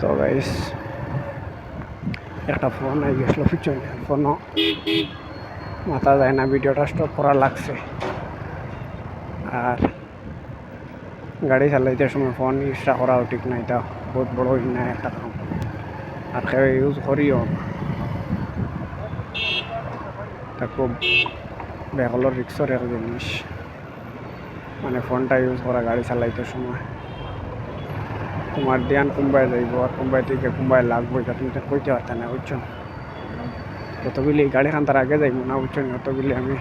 তো গাইস একটা phone I গেছিলো পিছনে, ফোনও মাথা যায় না, ভিডিওটা স্টপ করা লাগছে। আর গাড়ি চালাইতে সময় ফোন ইউজটা করাও ঠিক না, এটা বহুত বড় অন্যায় একটা কাম। আর কেউ ইউজ করিও না, তা খুব বেহলোর রিক্সর এক জিনিস, মানে ফোনটা ইউজ করা গাড়ি চালাইতে সময়। তোমার ধ্যান কোনবাই যাইব আর কোনবাই থেকে কোনবাই লাগবো, এটা তুমি কইতে পারতা না, বুঝছো? যতগুলি গাড়ি খান তার আগে যাইব না, বুঝছো? যতগুলি আমি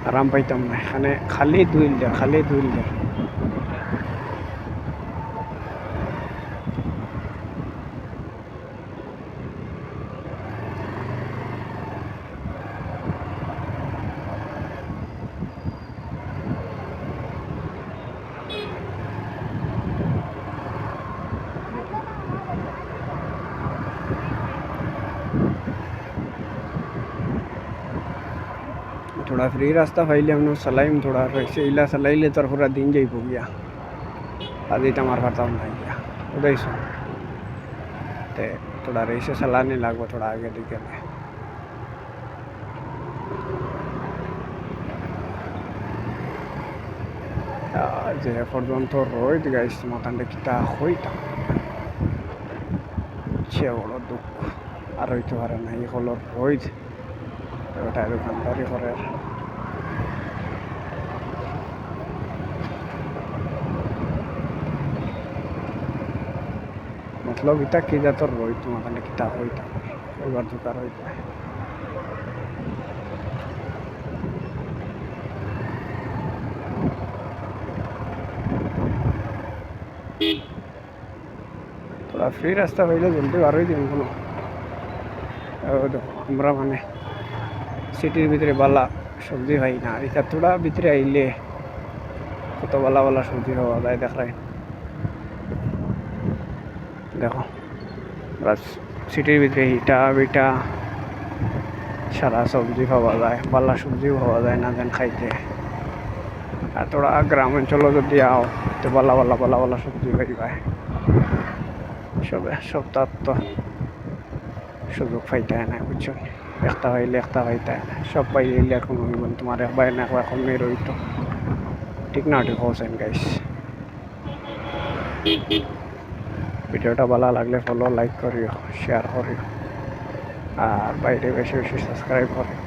আরাম পাইতাম না, এখানে খালি দুইল দেয়, খালি দুইল দেয়। थोड़ा फ्री रास्ता पाइले हम चलाइम, थोड़ा वैसे इला चलाइले तो पूरा दिन जाइब गया, आज इतना मार पाता नहीं गया उदय सो ते थोड़ा रेसे चलाने लागो, थोड़ा आगे दिखे में যে পর্যন্ত রোদ গাইস মাথাটা কিতা হইতাম, সে বড় দুঃখ। আর হইতে পারে না, এই হলো রোদ, ওটা দোকানদারি করে। मतलब इतना की जाता रोहित माता किता होता एबार दुकार होता थोड़ा फ्री रास्ता पाइले जल्दी बार दिन को আমরা মানে সিটির ভিতরে বালা সবজি পাই না, এটা থোড়া ভিতরে আইলে কত বালা বালা সবজি পাওয়া যায়। দেখাই দেখো সিটির ভিতরে ইটা বিটা সারা সবজি পাওয়া যায়, বালা সবজিও পাওয়া যায় না যেন খাইতে। আর তোরা গ্রাম অঞ্চলে যদি আও তো বালা বালা বালা বালা সবজি পাইবা, সপ্তাহ তো সুযোগ পাইতে না, বুঝছো? একটা পাইলে একটা পাইতে না, সব পাইলে এখন হইব তোমার একবার না এখন মেয়ের হইতো ঠিক না, ঠিক হোসেন গাইস। ভিডিওটা ভালো লাগলে ফলো লাইক করিও, শেয়ার করিও, আর বাইরে বেশি বেশি সাবস্ক্রাইব করিও।